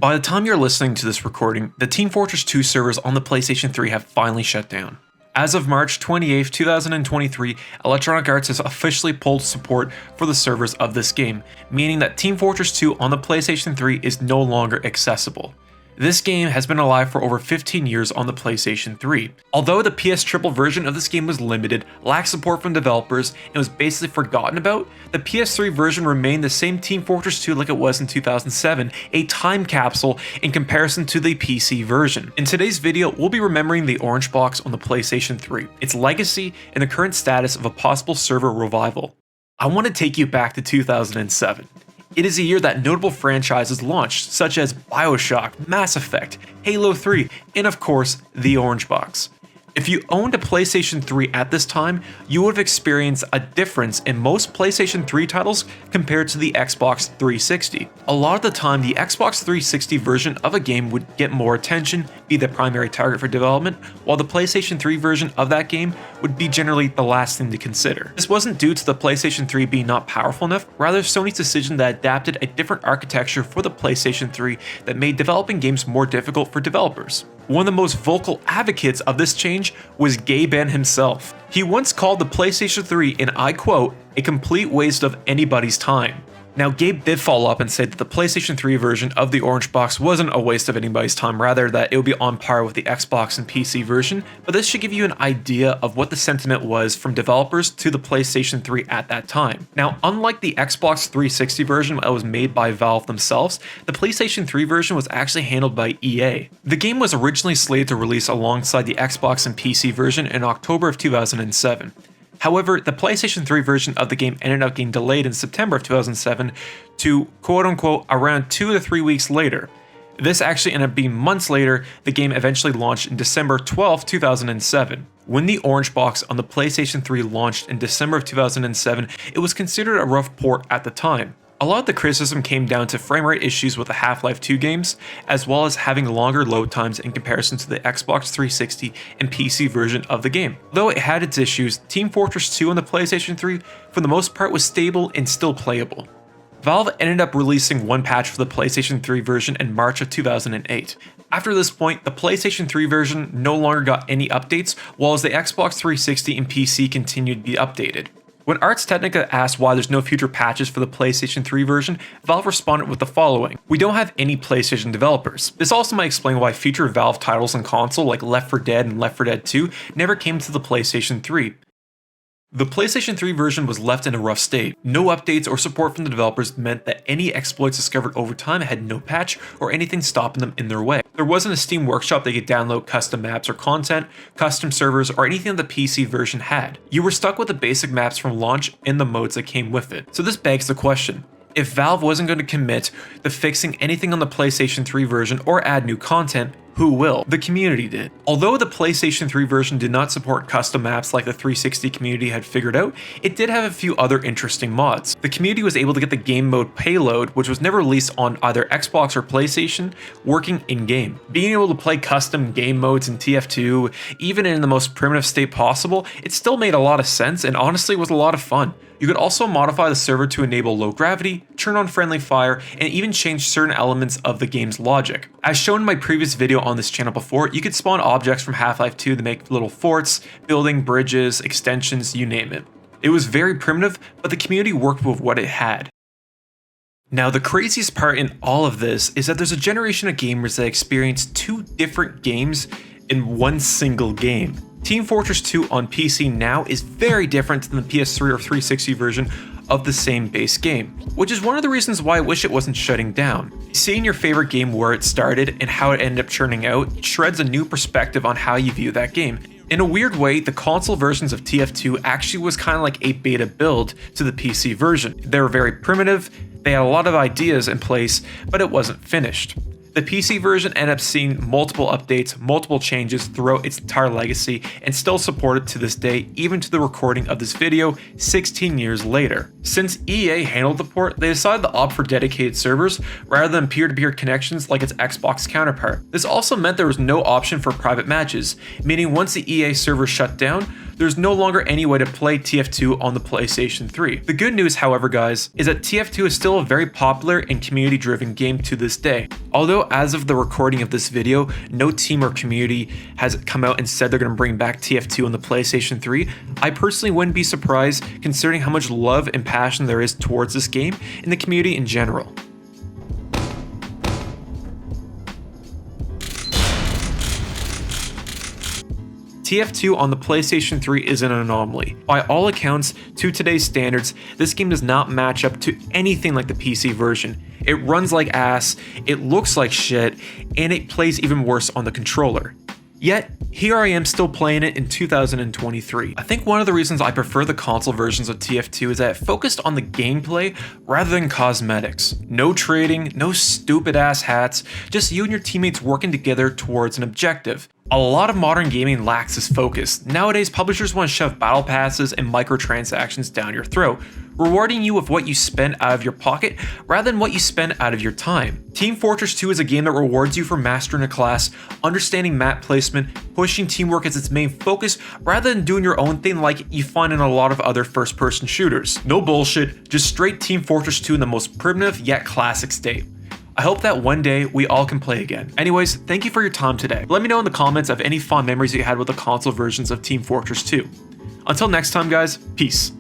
By the time you're listening to this recording, the Team Fortress 2 servers on the PlayStation 3 have finally shut down. As of March 28, 2023, Electronic Arts has officially pulled support for the servers of this game, meaning that Team Fortress 2 on the PlayStation 3 is no longer accessible. This game has been alive for over 15 years on the PlayStation 3. Although the PS Triple version of this game was limited, lacked support from developers, and was basically forgotten about, the PS3 version remained the same Team Fortress 2 like it was in 2007, a time capsule in comparison to the PC version. In today's video, we'll be remembering the Orange Box on the PlayStation 3, its legacy, and the current status of a possible server revival. I want to take you back to 2007. It is a year that notable franchises launched, such as BioShock, Mass Effect, Halo 3, and of course, the Orange Box. If you owned a PlayStation 3 at this time, you would have experienced a difference in most PlayStation 3 titles compared to the Xbox 360. A lot of the time, the Xbox 360 version of a game would get more attention, be the primary target for development, while the PlayStation 3 version of that game would be generally the last thing to consider. This wasn't due to the PlayStation 3 being not powerful enough, rather Sony's decision that adapted a different architecture for the PlayStation 3 that made developing games more difficult for developers. One of the most vocal advocates of this change was Gabe himself. He once called the PlayStation 3, and I quote, "a complete waste of anybody's time." Now, Gabe did follow up and say that the PlayStation 3 version of the Orange Box wasn't a waste of anybody's time, rather that it would be on par with the Xbox and PC version, but this should give you an idea of what the sentiment was from developers to the PlayStation 3 at that time. Now, unlike the Xbox 360 version that was made by Valve themselves, the PlayStation 3 version was actually handled by EA. The game was originally slated to release alongside the Xbox and PC version in October of 2007. However, the PlayStation 3 version of the game ended up getting delayed in September of 2007 to quote-unquote around 2 to 3 weeks later. This actually ended up being months later. The game eventually launched in December 12, 2007. When the Orange Box on the PlayStation 3 launched in December of 2007, it was considered a rough port at the time. A lot of the criticism came down to frame rate issues with the Half-Life 2 games, as well as having longer load times in comparison to the Xbox 360 and PC version of the game. Though it had its issues, Team Fortress 2 on the PlayStation 3 for the most part was stable and still playable. Valve ended up releasing one patch for the PlayStation 3 version in March of 2008. After this point, the PlayStation 3 version no longer got any updates, while as the Xbox 360 and PC continued to be updated. When Ars Technica asked why there's no future patches for the PlayStation 3 version, Valve responded with the following: "We don't have any PlayStation developers." This also might explain why future Valve titles on console like Left 4 Dead and Left 4 Dead 2 never came to the PlayStation 3. The PlayStation 3 version was left in a rough state. No updates or support from the developers meant that any exploits discovered over time had no patch or anything stopping them in their way. There wasn't a Steam workshop that could download custom maps or content, custom servers, or anything the PC version had. You were stuck with the basic maps from launch and the modes that came with it. So this begs the question: if Valve wasn't going to commit to fixing anything on the PlayStation 3 version or add new content, who will? The community did. Although the PlayStation 3 version did not support custom maps like the 360 community had figured out, it did have a few other interesting mods. The community was able to get the game mode Payload, which was never released on either Xbox or PlayStation, working in-game. Being able to play custom game modes in TF2, even in the most primitive state possible, it still made a lot of sense and honestly was a lot of fun. You could also modify the server to enable low gravity, turn on friendly fire, and even change certain elements of the game's logic. As shown in my previous video on this channel before, you could spawn objects from Half-Life 2 to make little forts, building bridges, extensions, you name it. It was very primitive, but the community worked with what it had. Now, the craziest part in all of this is that there's a generation of gamers that experience two different games in one single game. Team Fortress 2 on PC now is very different than the PS3 or 360 version of the same base game, which is one of the reasons why I wish it wasn't shutting down. Seeing your favorite game where it started and how it ended up churning out shreds a new perspective on how you view that game. In a weird way, the console versions of TF2 actually was kind of like a beta build to the PC version. They were very primitive, they had a lot of ideas in place, but it wasn't finished. The PC version ended up seeing multiple updates, multiple changes throughout its entire legacy, and still supported to this day, even to the recording of this video 16 years later. Since EA handled the port, they decided to opt for dedicated servers rather than peer-to-peer connections like its Xbox counterpart. This also meant there was no option for private matches, meaning once the EA server shut down, there's no longer any way to play TF2 on the PlayStation 3. The good news, however, guys, is that TF2 is still a very popular and community-driven game to this day. Although as of the recording of this video, no team or community has come out and said they're going to bring back TF2 on the PlayStation 3, I personally wouldn't be surprised considering how much love and passion there is towards this game in the community in general. TF2 on the PlayStation 3 is an anomaly. By all accounts, to today's standards, this game does not match up to anything like the PC version. It runs like ass, it looks like shit, and it plays even worse on the controller. Yet, here I am still playing it in 2023. I think one of the reasons I prefer the console versions of TF2 is that it focused on the gameplay rather than cosmetics. No trading, no stupid ass hats, just you and your teammates working together towards an objective. A lot of modern gaming lacks this focus. Nowadays, publishers want to shove battle passes and microtransactions down your throat, rewarding you with what you spend out of your pocket rather than what you spend out of your time. Team Fortress 2 is a game that rewards you for mastering a class, understanding map placement, pushing teamwork as its main focus rather than doing your own thing like you find in a lot of other first-person shooters. No bullshit, just straight Team Fortress 2 in the most primitive yet classic state. I hope that one day we all can play again. Anyways, thank you for your time today. Let me know in the comments of any fond memories you had with the console versions of Team Fortress 2. Until next time, guys, peace.